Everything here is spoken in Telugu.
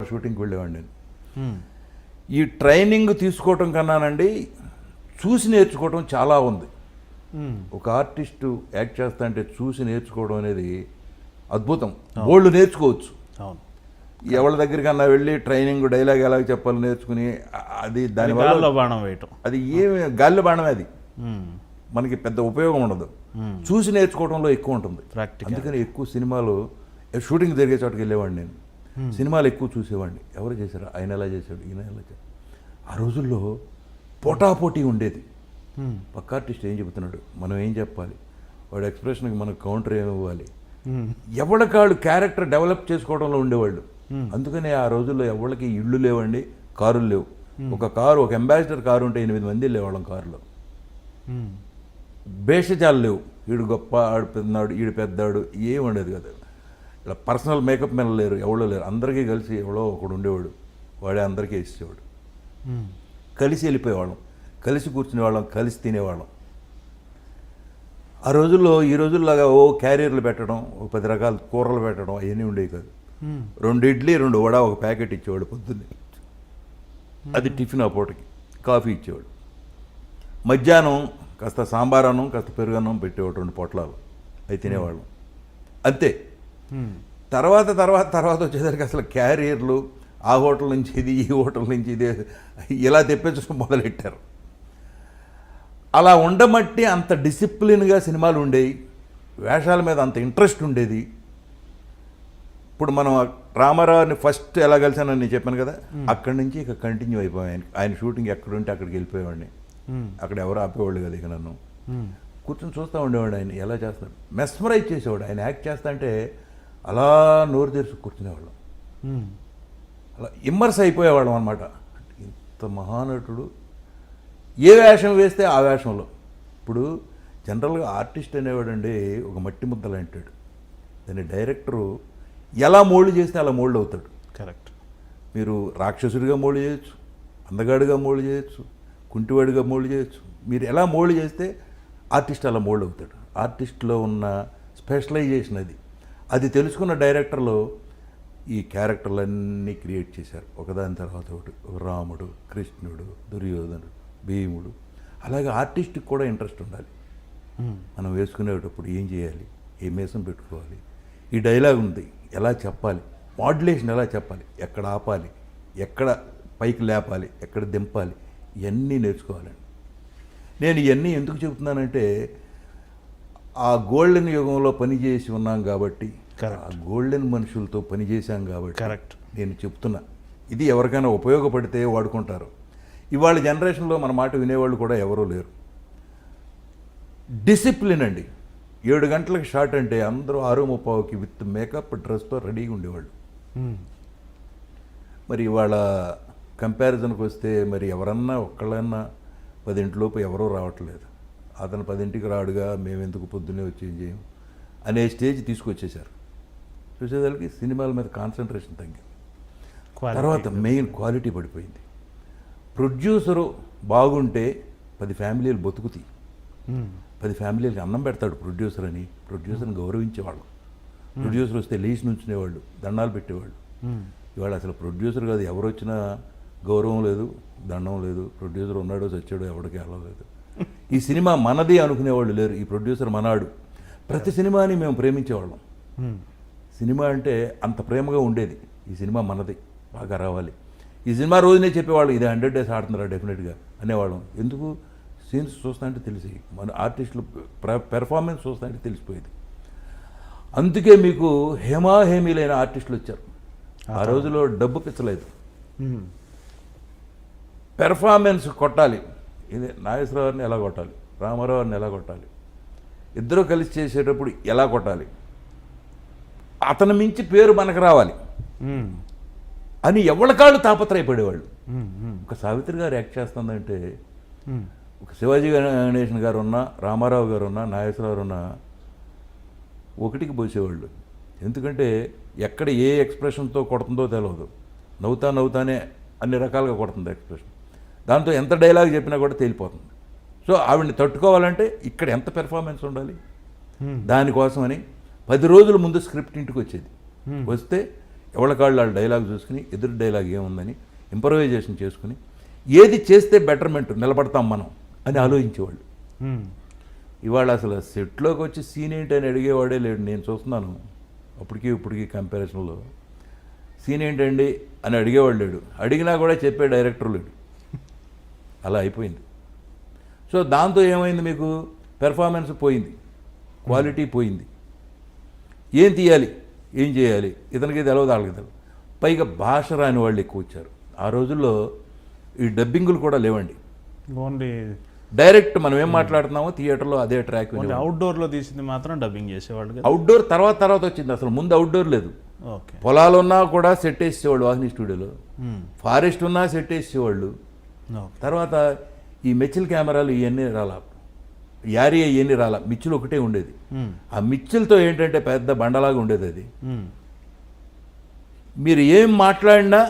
షూటింగ్కి వెళ్ళేవాడిని నేను. ఈ ట్రైనింగ్ తీసుకోవటం కన్నానండి చూసి నేర్చుకోవడం చాలా ఉంది. ఒక ఆర్టిస్టు యాక్ట్ చేస్తా అంటే చూసి నేర్చుకోవడం అనేది అద్భుతం. బోల్డ్ నేర్చుకోవచ్చు. ఎవరి దగ్గరికన్నా వెళ్ళి ట్రైనింగ్ డైలాగ్ ఎలా చెప్పాలి నేర్చుకుని అది దానివల్ల బాణం వేయటం, అది ఏమి గాలిలో బాణమే, అది మనకి పెద్ద ఉపయోగం ఉండదు. చూసి నేర్చుకోవడంలో ఎక్కువ ఉంటుంది. అందుకని ఎక్కువ సినిమాలు షూటింగ్ జరిగే చోటుకి వెళ్ళేవాడిని నేను. సినిమాలు ఎక్కువ చూసేవాడిని. ఎవరు చేశారు, ఆయన ఎలా చేశాడు, ఈయన ఎలా చేశాడు. ఆ రోజుల్లో పోటాపోటీ ఉండేది. పక్క ఆర్టిస్ట్ ఏం చెబుతున్నాడు, మనం ఏం చెప్పాలి, వాడు ఎక్స్ప్రెషన్కి మనకు కౌంటర్ ఏమి ఇవ్వాలి, ఎవరికాళ్ళు క్యారెక్టర్ డెవలప్ చేసుకోవడంలో ఉండేవాళ్ళు. అందుకని ఆ రోజుల్లో ఎవరికి ఇళ్ళు లేవండి, కారులు లేవు. ఒక కారు, ఒక అంబాసిడర్ కారు ఉంటే 8 మంది వెళ్ళేవాళ్ళం కారులో. భేషజాలు లేవు, వీడు గొప్ప, ఆడు పెద్దనాడు, ఈడు పెద్దాడు, ఏం ఉండేది కదా. ఇలా పర్సనల్ మేకప్ మెన్ లేరు, ఎవరో లేరు. అందరికీ కలిసి ఎవడో ఒకడు ఉండేవాడు, వాడే అందరికీ ఇచ్చేవాడు. కలిసి వెళ్ళిపోయేవాళ్ళం, కలిసి కూర్చునేవాళ్ళం, కలిసి తినేవాళ్ళం. ఆ రోజుల్లో ఈ రోజుల్లాగా క్యారియర్లు పెట్టడం, 10 రకాల కూరలు పెట్టడం అవన్నీ ఉండేవి కాదు. 2 ఇడ్లీ 2 వడ ఒక ప్యాకెట్ ఇచ్చేవాడు పొద్దున్నే. అది టిఫిన్. ఆ పూటకి కాఫీ ఇచ్చేవాడు. మధ్యాహ్నం కాస్త సాంబారన్నం, కాస్త పెరుగన్నం పెట్టేవాడు, 2 పొట్లాలు, అవి తినేవాళ్ళం. అంతే. తర్వాత వచ్చేసరికి అసలు క్యారియర్లు, ఆ హోటల్ నుంచి ఇది, ఈ హోటల్ నుంచి ఇది, ఇలా తెప్పించడం మొదలెట్టారు. అలా ఉండబట్టి అంత డిసిప్లిన్గా సినిమాలు ఉండేవి, వేషాల మీద అంత ఇంట్రెస్ట్ ఉండేది. ఇప్పుడు మనం రామారావుని ఫస్ట్ ఎలా కలిసానని నేను చెప్పాను కదా, అక్కడి నుంచి ఇక కంటిన్యూ అయిపోయాను. ఆయన షూటింగ్ ఎక్కడుంటే అక్కడికి వెళ్ళిపోయేవాడిని. అక్కడ ఎవరు ఆపేవాళ్ళు కదా. ఇక నన్ను కూర్చొని చూస్తూ ఉండేవాడు ఆయన ఎలా చేస్తాడు. మెస్మరైజ్ చేసేవాడు. ఆయన యాక్ట్ చేస్తా అంటే అలా నోరు తెరిచి కూర్చునేవాళ్ళం, అలా ఇమ్మర్స్ అయిపోయేవాళ్ళం అనమాట. ఇంత మహానటుడు, ఏ వేషం వేస్తే ఆ వేషంలో. ఇప్పుడు జనరల్గా ఆర్టిస్ట్ అనేవాడండి ఒక మట్టి ముద్దలు అంటాడు. దాన్ని డైరెక్టరు ఎలా మోల్డ్ చేస్తే అలా మోల్డ్ అవుతాడు. కరెక్ట్. మీరు రాక్షసుడిగా మోల్డ్ చేయొచ్చు, అందగాడిగా మోల్డ్ చేయొచ్చు, కుంటివాడిగా మోల్డ్ చేయొచ్చు. మీరు ఎలా మోల్డ్ చేస్తే ఆర్టిస్ట్ అలా మోల్డ్ అవుతాడు. ఆర్టిస్ట్లో ఉన్న స్పెషలైజేషన్ అది. అది తెలుసుకున్న డైరెక్టర్లు ఈ క్యారెక్టర్లన్నీ క్రియేట్ చేశారు, ఒకదాని తర్వాత ఒకటి. రాముడు, కృష్ణుడు, దుర్యోధనుడు, భీముడు. అలాగే ఆర్టిస్ట్కి కూడా ఇంట్రెస్ట్ ఉండాలి. మనం వేసుకునేటప్పుడు ఏం చేయాలి, ఏ మేసం పెట్టుకోవాలి, ఈ డైలాగ్ ఉంది ఎలా చెప్పాలి, మాడ్యులేషన్ ఎలా చెప్పాలి, ఎక్కడ ఆపాలి, ఎక్కడ పైకి లేపాలి, ఎక్కడ దింపాలి, ఇవన్నీ నేర్చుకోవాలండి. నేను ఇవన్నీ ఎందుకు చెబుతున్నానంటే ఆ గోల్డెన్ యుగంలో పనిచేసి ఉన్నాం కాబట్టి, ఆ గోల్డెన్ మనుషులతో పనిచేశాం కాబట్టి కరెక్ట్ నేను చెప్తున్నా. ఇది ఎవరికైనా ఉపయోగపడితే వాడుకుంటారు. ఇవాళ జనరేషన్లో మన మాట వినేవాళ్ళు కూడా ఎవరూ లేరు. డిసిప్లిన్ అండి. 7 గంటలకు షాట్ అంటే అందరూ 6:30కి విత్ మేకప్ డ్రెస్తో రెడీగా ఉండేవాళ్ళు. మరి ఇవాళ కంపారిజన్కి వస్తే మరి ఎవరన్నా ఒక్కళ్ళన్నా 10 ఎవరూ రావట్లేదు. అతను 10కి రాడుగా మేము ఎందుకు పొద్దున్నే వచ్చి ఏం చేయం అనే స్టేజ్ తీసుకొచ్చేసారు. చూసేదానికి సినిమాల మీద కాన్సన్ట్రేషన్ తగ్గింది. తర్వాత మెయిన్ క్వాలిటీ పడిపోయింది. ప్రొడ్యూసరు బాగుంటే 10 ఫ్యామిలీలు బతుకుతాయి. 10 ఫ్యామిలీలకి అన్నం పెడతాడు ప్రొడ్యూసర్ అని. ప్రొడ్యూసర్ని గౌరవించేవాళ్ళు. ప్రొడ్యూసర్ వస్తే లేచి నుంచునేవాళ్ళు, దండాలు పెట్టేవాళ్ళు. ఇవాళ అసలు ప్రొడ్యూసర్ కాదు, ఎవరు వచ్చినా గౌరవం లేదు, దండం లేదు. ప్రొడ్యూసర్ ఉన్నాడో చచ్చాడో ఎవరికి అలవలేదు. ఈ సినిమా మనది అనుకునేవాళ్ళు లేరు. ఈ ప్రొడ్యూసర్ మనాడు. ప్రతి సినిమాని మేము ప్రేమించేవాళ్ళం. సినిమా అంటే అంత ప్రేమగా ఉండేది. ఈ సినిమా మనది, బాగా రావాలి. ఈ సినిమా రోజునే చెప్పేవాళ్ళు ఇది 100 days ఆడుతున్నారా డెఫినెట్గా అనేవాళ్ళం. ఎందుకు, సీన్స్ చూస్తా అంటే తెలిసి, మన ఆర్టిస్టులు పెర్ఫార్మెన్స్ చూస్తా అంటే తెలిసిపోయేది. అందుకే మీకు హేమాహేమీలైన ఆర్టిస్టులు వచ్చారు. ఆ రోజులో డబ్బు పిచ్చలేదు, పెర్ఫార్మెన్స్ కొట్టాలి. ఇది నాగేశ్వరరావుని ఎలా కొట్టాలి, రామారావుని ఎలా కొట్టాలి, ఇద్దరు కలిసి చేసేటప్పుడు ఎలా కొట్టాలి, అతను మించి పేరు మనకు రావాలి అని ఎవరికాళ్ళు తాపత్రయపడేవాళ్ళు. ఒక సావిత్రి గారు యాక్ట్ చేస్తుందంటే, ఒక శివాజీ గణేశన్ గారు ఉన్నా, రామారావు గారు ఉన్నా, నాగేశ్వరరావు ఉన్నా ఒకటికి పోసేవాళ్ళు. ఎందుకంటే ఎక్కడ ఏ ఎక్స్ప్రెషన్తో కొడుతుందో తెలియదు. నవ్వుతానే అన్ని రకాలుగా కొడుతుంది ఎక్స్ప్రెషన్. దాంతో ఎంత డైలాగ్ చెప్పినా కూడా తేలిపోతుంది. సో ఆవిడని తట్టుకోవాలంటే ఇక్కడ ఎంత పెర్ఫార్మెన్స్ ఉండాలి. దానికోసమని 10 రోజుల ముందు స్క్రిప్ట్ ఇంటికి వచ్చేది. వస్తే ఎవరి కాళ్ళు వాళ్ళ డైలాగ్ చూసుకుని ఎదురు డైలాగ్ ఏముందని ఇంప్రవైజేషన్ చేసుకుని ఏది చేస్తే బెటర్మెంట్ నిలబడతాం మనం అని ఆలోచించేవాళ్ళు. ఇవాళ అసలు సెట్లోకి వచ్చి సీన్ ఏంటి అని అడిగేవాడే లేడు. నేను చూస్తున్నాను అప్పటికి ఇప్పటికీ కంపారిజన్లో సీన్ ఏంటండి అని అడిగేవాడు లేడు. అడిగినా కూడా చెప్పే డైరెక్టర్ లేడు. అలా అయిపోయింది. సో దాంతో ఏమైంది, మీకు పెర్ఫార్మెన్స్ పోయింది, క్వాలిటీ పోయింది. ఏం తీయాలి, ఏం చేయాలి, ఇతనికి తెలవదు, వాళ్ళకి తెలవదు. పైగా భాష రాని వాళ్ళు ఎక్కువ వచ్చారు. ఆ రోజుల్లో ఈ డబ్బింగులు కూడా లేవండి. ఓన్లీ డైరెక్ట్ మనం ఏం మాట్లాడుతున్నామో థియేటర్లో అదే ట్రాక్. అవుట్డోర్లో తీసింది మాత్రం డబ్బింగ్ చేసేవాళ్ళు. అవుట్డోర్ తర్వాత వచ్చింది. అసలు ముందు అవుట్డోర్ లేదు. ఓకే. పొలాలు ఉన్నా కూడా సెట్ వేసేవాళ్ళు వాహిని స్టూడియోలో. ఫారెస్ట్ ఉన్నా సెట్ వేసేవాళ్ళు. తర్వాత ఈ మెచ్చిల్ కెమెరాలు ఇవన్నీ రాలా, యారీ ఇవన్నీ రాలా, మిచ్చులు ఒకటే ఉండేది. ఆ మిచ్చులతో ఏంటంటే పెద్ద బండలాగా ఉండేది అది. మీరు ఏం మాట్లాడినా